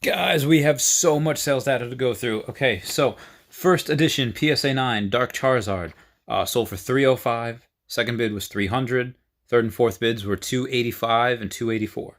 Guys, we have so much sales data to go through. Okay, so first edition PSA 9 Dark Charizard sold for 305. Second bid was 300. Third and fourth bids were 285 and 284.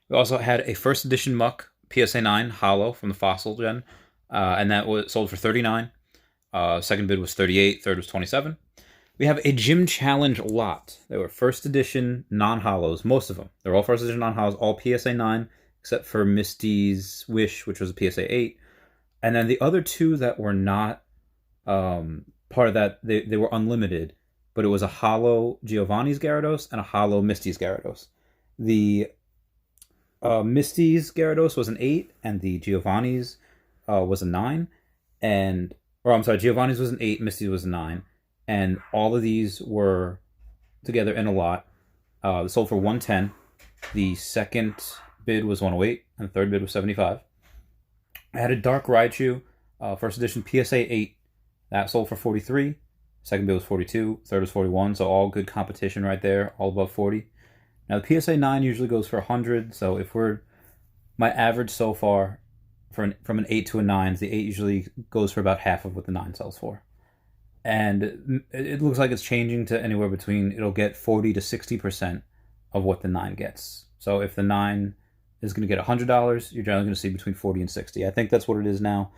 We also had a first edition Muck PSA 9 Hollow from the Fossil Gen, and that was sold for 39. Second bid was 38. Third was 27. We have a Gym Challenge lot. They were first edition non-hollows, most of them. They're all first edition non-hollows, all PSA 9, except for Misty's Wish, which was a PSA 8. And then the other two that were not part of that, they were unlimited, but it was a hollow Giovanni's Gyarados and a hollow Misty's Gyarados. The Misty's Gyarados was an 8, and the Giovanni's was a 9. Giovanni's was an 8, Misty's was a 9. And all of these were together in a lot. They sold for 110. The second bid was 108, and the third bid was 75. I had a Dark Raichu, first edition PSA 8. That sold for 43. Second bid was 42. Third was 41. So all good competition right there, all above 40. Now the PSA 9 usually goes for 100. So if my average so far from an 8 to a 9, the 8 usually goes for about half of what the 9 sells for. And it looks like it's changing to anywhere between, it'll get 40 to 60% of what the 9 gets. So if the 9 is going to get $100, you're generally going to see between 40 and 60. I think that's what it is now.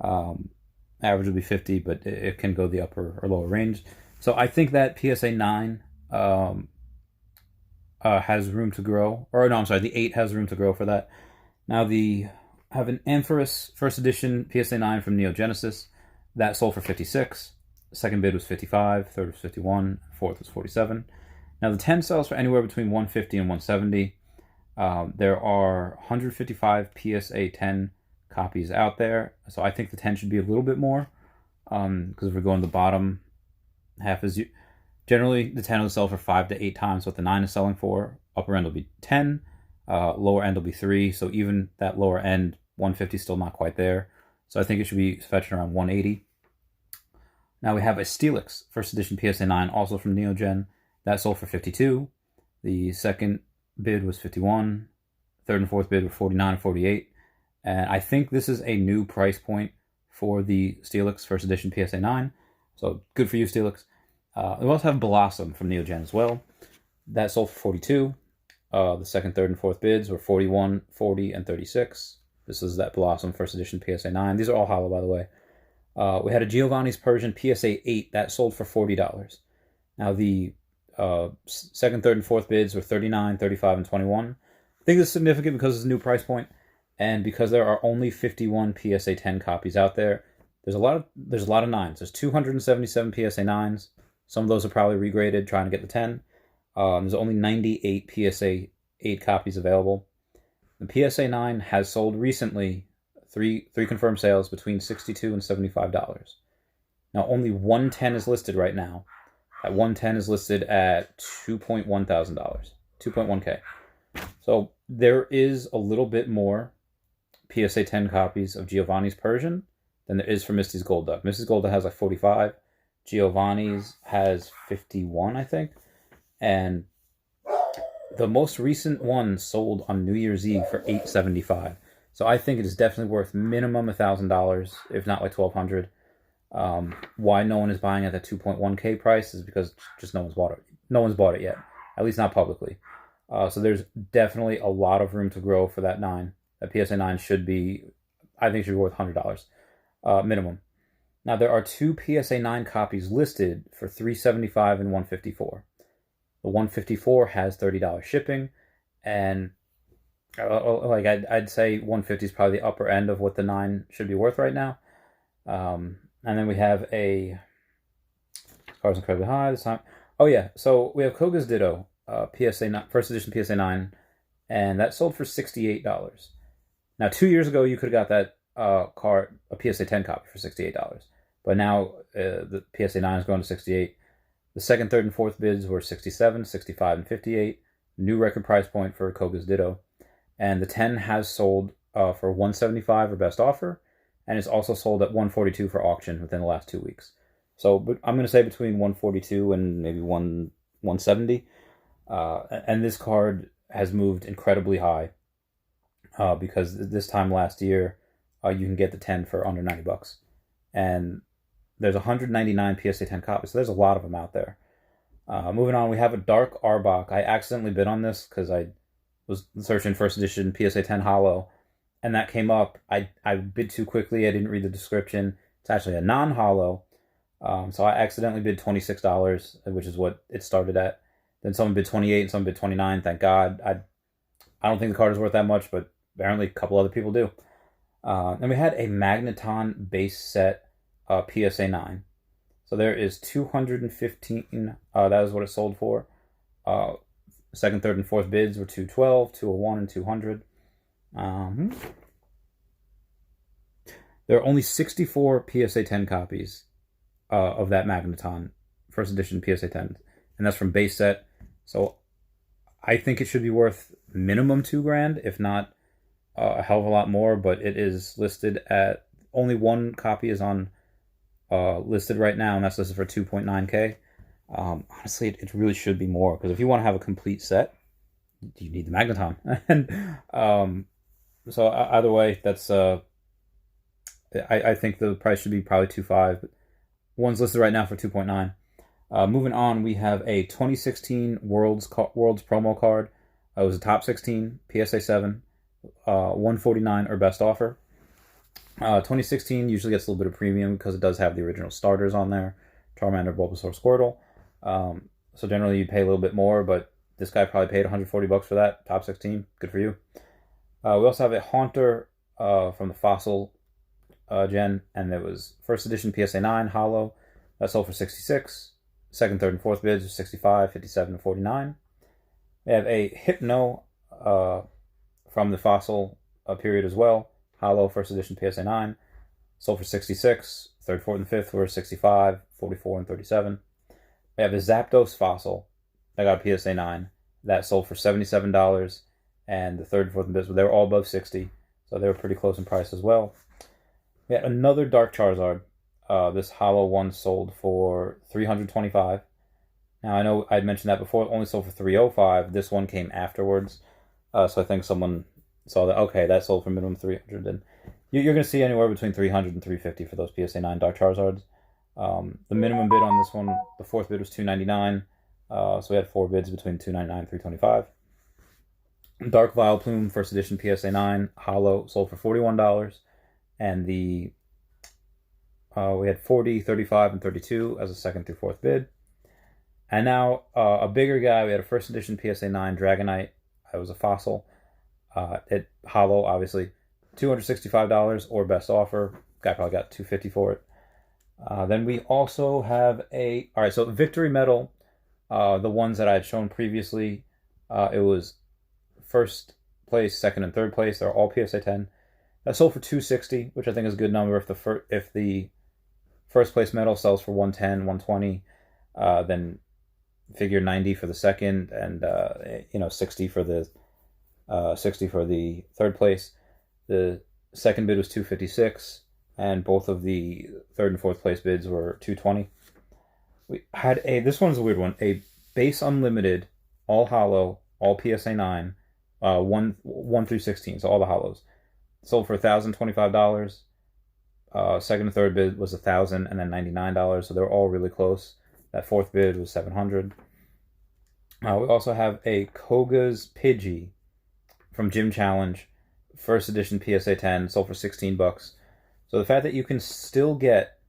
Average will be 50, but it can go the upper or lower range. So I think that PSA 9 has room to grow. Or no, I'm sorry, the 8 has room to grow for that. Now I have an Ampharos first edition PSA 9 from Neo Genesis. That sold for 56. Second bid was 55, third was 51, fourth was 47. Now the 10 sells for anywhere between 150 and 170. There are 155 PSA 10 copies out there, so I think the 10 should be a little bit more, because if we're going the bottom half is generally the 10 will sell for 5 to 8 times what the 9 is selling for. Upper end will be 10, lower end will be 3, so even that lower end 150 is still not quite there. So I think it should be fetching around 180. Now we have a Steelix, first edition PSA 9, also from Neogen. That sold for 52. The second bid was 51. Third and fourth bid were 49 and 48. And I think this is a new price point for the Steelix, first edition PSA 9. So good for you, Steelix. We also have Blossom from Neogen as well. That sold for 42. The second, third, and fourth bids were 41, 40, and 36. This is that Blossom, first edition PSA 9. These are all hollow, by the way. We had a Giovanni's Persian PSA 8 that sold for $40. Now the second, third, and fourth bids were 39, 35, and 21. I think this is significant because it's a new price point, and because there are only 51 PSA 10 copies out there. There's a lot of 9s. There's 277 PSA 9s. Some of those are probably regraded, trying to get the 10. There's only 98 PSA 8 copies available. The PSA 9 has sold recently. Three confirmed sales between $62 and $75. Now only 110 is listed right now. That 110 is listed at $2.1 thousand, 2.1K. So there is a little bit more PSA 10 copies of Giovanni's Persian than there is for Misty's Golduck. Misty's Golduck has like 45. Giovanni's has 51, I think. And the most recent one sold on New Year's Eve for $875. So I think it is definitely worth minimum $1,000, if not like $1,200. Why no one is buying at the 2.1K price is because just no one's bought it. No one's bought it yet, at least not publicly. So there's definitely a lot of room to grow for that 9. That PSA 9 should be, I think, should be worth $100 minimum. Now there are 2 PSA 9 copies listed for $375 and $154. The $154 has $30 shipping, and I'd say 150 is probably the upper end of what the 9 should be worth right now. And then we have a cards incredibly high this time. Oh yeah, so we have Koga's Ditto, PSA 9, first edition PSA 9, and that sold for $68. Now 2 years ago you could have got that card, a PSA 10 copy, for $68, but now the PSA 9 is going to 68. The second, third, and fourth bids were 67, 65, and 58. New record price point for Koga's Ditto. And the 10 has sold for $175 or best offer, and it's also sold at $142 for auction within the last 2 weeks. So I'm going to say between $142 and maybe $170. And this card has moved incredibly high. because this time last year, you can get the 10 for under $90. And there's 199 PSA 10 copies, so there's a lot of them out there. Moving on, we have a Dark Arbok. I accidentally bid on this because I was searching first edition PSA 10 Holo, and that came up. I bid too quickly. I didn't read the description. It's actually a non-Holo. So I accidentally bid $26, which is what it started at. Then someone bid 28 and someone bid 29. Thank God. I don't think the card is worth that much, but apparently a couple other people do. And we had a Magneton base set PSA 9. So there is 215. That is what it sold for. Second, third, and fourth bids were 212, 201, and 200. There are only 64 PSA 10 copies of that Magneton first edition PSA 10, and that's from base set. So I think it should be worth minimum $2,000, if not a hell of a lot more. But it is listed at only one copy is on listed right now, and that's listed for $2.9K. Honestly, it really should be more, because if you want to have a complete set, you need the Magneton. And so either way, that's I think the price should be probably $2.5. But one's listed right now for $2.9. Moving on, we have a 2016 Worlds promo card. It was a top 16 PSA 7, 149 or best offer. 2016 usually gets a little bit of premium because it does have the original starters on there: Charmander, Bulbasaur, Squirtle. So generally you pay a little bit more, but this guy probably paid $140 for that. Top 16, good for you. We also have a Haunter from the Fossil gen, and there was first edition PSA 9 Holo. That sold for $66. Second, third, and fourth bids were $65, $57, and $49. We have a Hypno from the Fossil period as well. Holo, first edition PSA 9. Sold for $66. Third, fourth, and fifth were $65, $44, and $37. We have a Zapdos Fossil that got a PSA 9. That sold for $77. And the third, fourth, and fifth, they were all above $60. So they were pretty close in price as well. We had another Dark Charizard. This Holo one sold for $325. Now, I know I'd mentioned that before. It only sold for $305. This one came afterwards. So I think someone saw that, okay, that sold for minimum $300. And you're going to see anywhere between $300 and $350 for those PSA 9 Dark Charizards. The minimum bid on this one, the fourth bid was $299. So we had four bids between $299 and $325. Dark Vileplume, first edition PSA 9 Holo, sold for $41. And we had 40, 35, and 32 as a second through fourth bid. And now a bigger guy, we had a first edition PSA 9 Dragonite. It was a Fossil. It Holo, obviously, $265 or best offer. Guy probably got $250 for it. Then we also have so Victory Medal, the ones that I had shown previously, it was first place, second, and third place. They're all PSA 10. That sold for $260, which I think is a good number. If the first place medal sells for $110, $120, then figure $90 for the second, and $60 for the $60 for the third place. The second bid was $256, and both of the third and fourth place bids were $220. We had this one's a weird one, a base unlimited, all Holo, all PSA 9, 1 through 16, so all the Holos. Sold for $1,025. Second and third bid was $1,000, and then $99. So they were all really close. That fourth bid was $700. We also have a Koga's Pidgey from Gym Challenge, first edition PSA 10, sold for $16. So the fact that you can still get,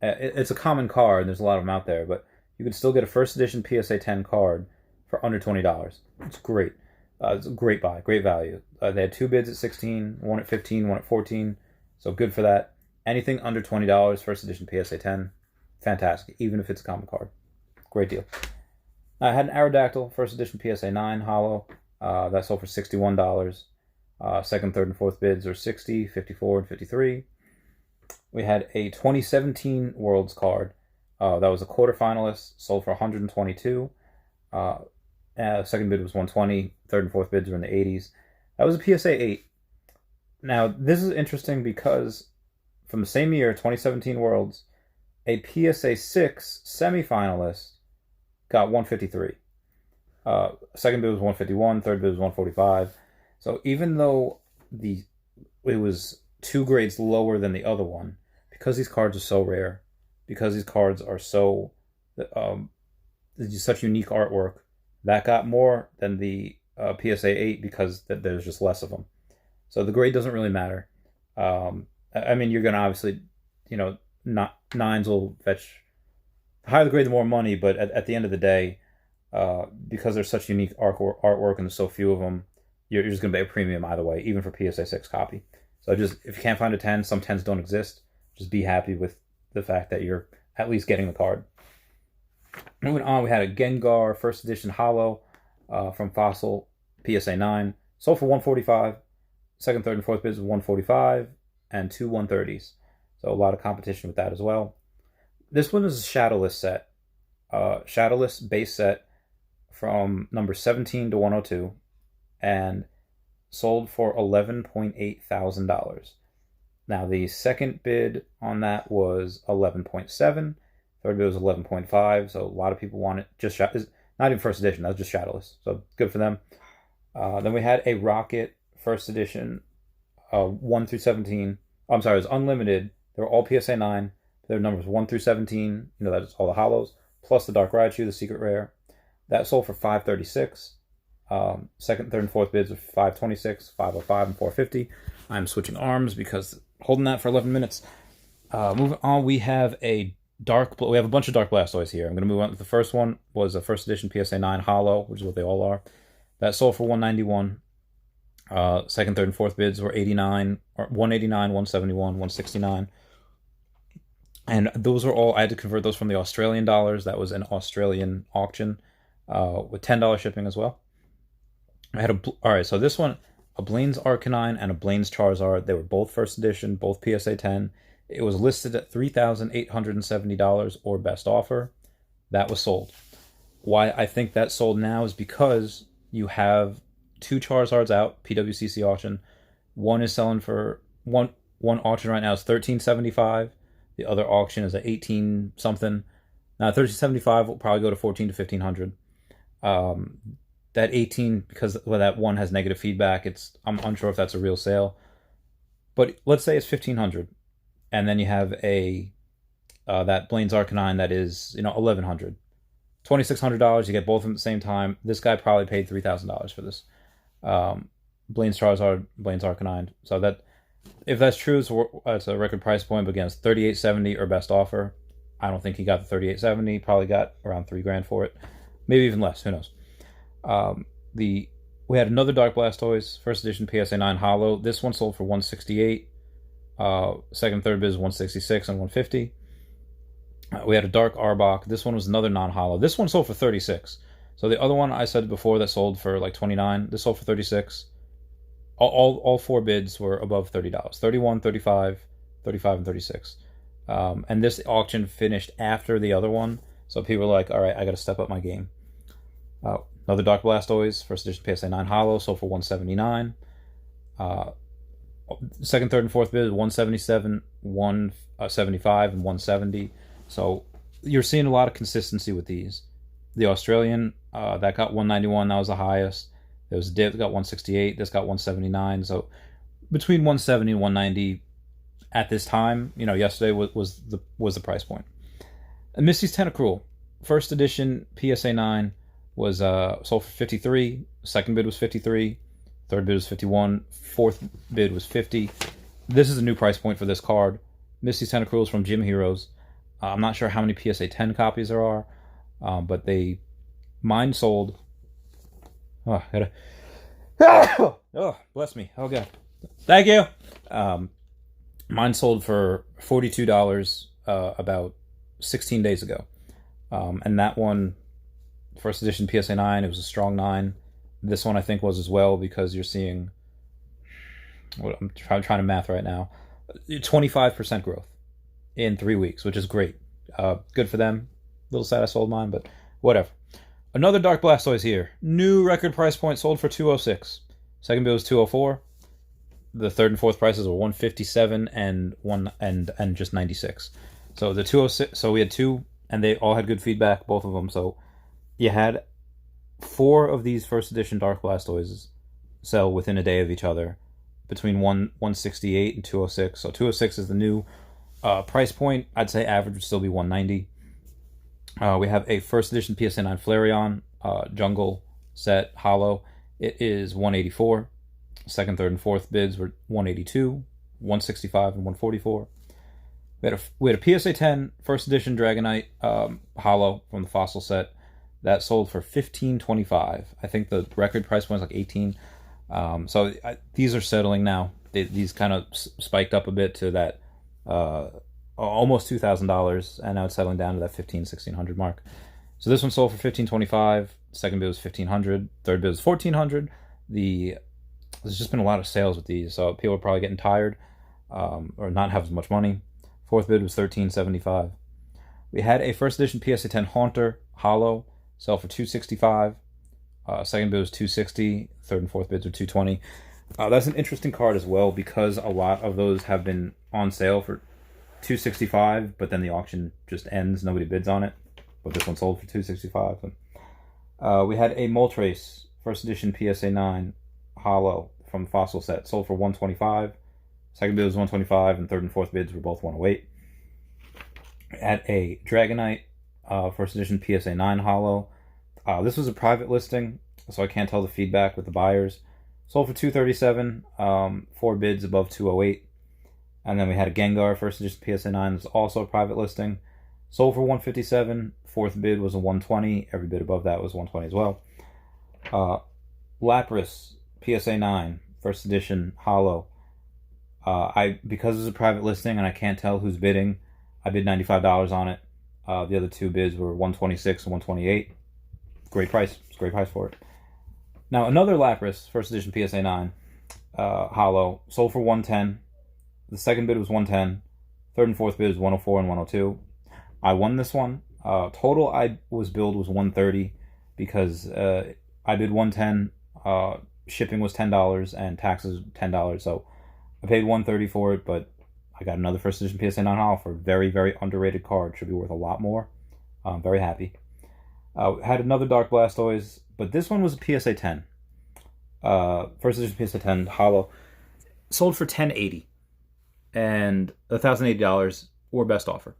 it's a common card. There's a lot of them out there, but you can still get a first edition PSA 10 card for under $20. It's great. It's a great buy, great value. They had two bids at 16, one at 15, one at 14. So good for that. Anything under $20, first edition PSA 10, fantastic, even if it's a common card. Great deal. I had an Aerodactyl, first edition PSA 9 Holo. That sold for $61. Second, third, and fourth bids are $60, $54, and $53. We had a 2017 Worlds card. That was a quarterfinalist, sold for $122. Second bid was $120. Third and fourth bids were in the $80s. That was a PSA 8. Now, this is interesting because from the same year, 2017 Worlds, a PSA 6 semifinalist got $153. Second bid was $151. Third bid was $145. So even though it was 2 grades lower than the other one because these cards are so rare, because these cards are so such unique artwork. That got more than the PSA 8 because there's just less of them. So the grade doesn't really matter. I mean, you're going to obviously, not nines will fetch. The higher the grade, the more money. But at the end of the day, because there's such unique artwork and there's so few of them, you're just going to pay a premium either way, even for PSA 6 copy. So just, if you can't find a 10, some 10s don't exist. Just be happy with the fact that you're at least getting the card. Moving on, we had a Gengar first edition holo from Fossil PSA 9. Sold for $145. Second, third, and fourth bids was $145 and 2 130s. So a lot of competition with that as well. This one is a Shadowless set. Shadowless base set from number 17 to 102 and sold for $11.8 thousand. Now the second bid on that was 11.7. Third bid was 11.5. So a lot of people want it. Just not even first edition. That was just Shadowless. So good for them. Then we had a Rocket first edition, 1 through 17. I'm sorry, it was unlimited. They were all PSA 9. Their numbers 1 through 17. That's all the holos plus the Dark Raichu, the secret rare. That sold for $536. Second, third, and fourth bids were $526, $505, and $450. I'm switching arms because holding that for 11 minutes. Moving on, we have a bunch of Dark Blastoise here. I'm going to move on. The first one was a first edition PSA 9 holo, which is what they all are. That sold for $191. Second, third, and fourth bids were $189, $171, $169. And those were all, I had to convert those from the Australian dollars. That was an Australian auction with $10 shipping as well. Alright, so this one, a Blaine's Arcanine and a Blaine's Charizard. They were both first edition, both PSA 10. It was listed at $3,870 or best offer. That was sold. Why I think that sold now is because you have 2 Charizards out, PWCC auction. One is selling for one auction right now is $1,375. The other auction is at $18 something. Now $1,375 will probably go to $1,400 to $1,500. That 18, because that one has negative feedback, I'm unsure if that's a real sale. But let's say it's $1,500, and then you have that Blaine's Arcanine that is $1,100, $2,600. You get both of them at the same time. This guy probably paid $3,000 for this. Blaine's Charizard, Blaine's Arcanine. So that, if that's true, it's a record price point. But again, it's $3,870 or best offer. I don't think he got the $3,870. Probably got around $3,000 for it, maybe even less. Who knows? We had another Dark Blastoise first edition PSA 9 holo. This one sold for $168. Second, third bid is $166 and $150. We had a Dark Arbok. This one was another non-holo. This one sold for $36. So the other one I said before that sold for like $29. This sold for $36. All 4 bids were above $30. $31, $35, $35, and $36. And this auction finished after the other one. So people were like, all right, I got to step up my game. Another Dark Blastoise, first edition PSA 9 holo, sold for $179. Second, third, and fourth bid, $177, $175, and $170. So you're seeing a lot of consistency with these. The Australian, that got $191, that was the highest. There was a dip that got $168, this got $179. So between $170 and $190 at this time, yesterday was the price point. And Misty's Tentacruel, first edition PSA 9, was sold for $53. Second bid was $53. Third bid was $51. Fourth bid was $50. This is a new price point for this card. Misty's Tentacruel is from Gym Heroes. I'm not sure how many PSA 10 copies there are, but mine sold. Oh, oh, bless me. Oh god, thank you. Mine sold for $42 about 16 days ago, and that one. First edition PSA 9, it was a strong 9. This one I think was as well because you're seeing, I'm trying to math right now, 25% growth in 3 weeks, which is great. Good for them. A little sad I sold mine, but whatever. Another Dark Blastoise here. New record price point, sold for $206. Second bid was $204. The third and fourth prices were $157 and just $96. So the $206. So we had 2, and they all had good feedback, both of them. So you had 4 of these first edition Dark Blastoises sell within a day of each other. between 168 and 206. So 206 is the new price point. I'd say average would still be 190. We have a first edition PSA 9 Flareon Jungle set holo. It is 184. Second, third, and fourth bids were 182, 165, and 144. We had a PSA 10 first edition Dragonite holo from the Fossil set that sold for $15.25. I think the record price point was like $18. So these are settling now. These kind of spiked up a bit to that almost $2,000, and now it's settling down to that $1,500-$1,600 mark. So this one sold for $15.25. Second bid was $1,500. Third bid was $1,400. There's just been a lot of sales with these, so people are probably getting tired or not have as much money. Fourth bid was $13.75. We had a first edition PSA 10 Haunter holo sell for $265. Second bid was $260. Third and fourth bids were $220. That's an interesting card as well because a lot of those have been on sale for $265, but then the auction just ends. Nobody bids on it. But this one sold for $265. We had a Moltres first edition PSA 9 holo from the Fossil set. Sold for $125. Second bid was $125, and third and fourth bids were both $108. We had a Dragonite first edition PSA 9 holo. This was a private listing, so I can't tell the feedback with the buyers. Sold for $237, 4 bids above $208. And then we had a Gengar first edition PSA 9. This was also a private listing. Sold for $157. Fourth bid was a $120. Every bid above that was $120 as well. Lapras PSA 9 first edition holo. Because it's a private listing and I can't tell who's bidding, I bid $95 on it. The other two bids were $126 and $128. Great price. It's a great price for it. Now another Lapras first edition PSA 9 holo sold for $110. The second bid was $110. Third and fourth bid was $104 and $102. I won this one. Total I was billed was $130 because I bid $110. Shipping was $10 and taxes $10. So I paid $130 for it, but I got another first edition PSA 9 holo for a very, very underrated card. Should be worth a lot more. I'm very happy. Had another Dark Blastoise, but this one was a PSA 10. First edition PSA 10 holo. Sold for $10.80 and $1,080 or best offer.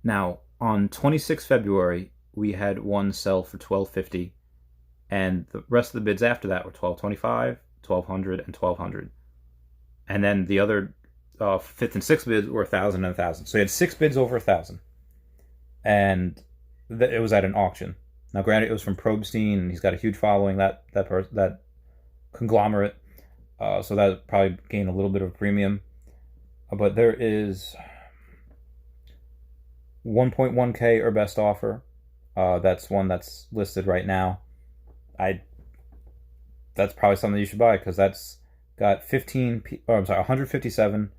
Now, on 26 February, we had one sell for $12.50, and the rest of the bids after that were $12.25, $1,200, and $1,200. And then the other fifth and sixth bids were $1,000 and $1,000. So you had 6 bids over $1,000, and it was at an auction. Now, granted, it was from Probstein, and he's got a huge following, that conglomerate, so that probably gained a little bit of a premium. But there is 1.1K or best offer. That's one that's listed right now. That's probably something you should buy because that's got 157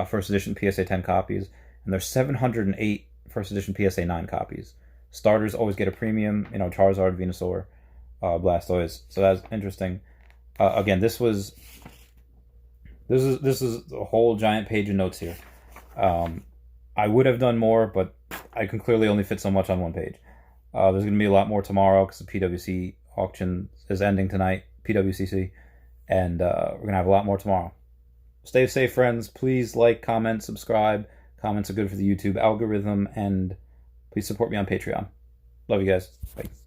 first edition PSA 10 copies, and there's 708 first edition PSA 9 copies. Starters always get a premium, Charizard, Venusaur, Blastoise. So that's interesting. Again, this is a whole giant page of notes here. I would have done more, but I can clearly only fit so much on one page. There's going to be a lot more tomorrow because the PWC auction is ending tonight, PWCC, and we're going to have a lot more tomorrow. Stay safe, friends. Please like, comment, subscribe. Comments are good for the YouTube algorithm, and please support me on Patreon. Love you guys. Bye.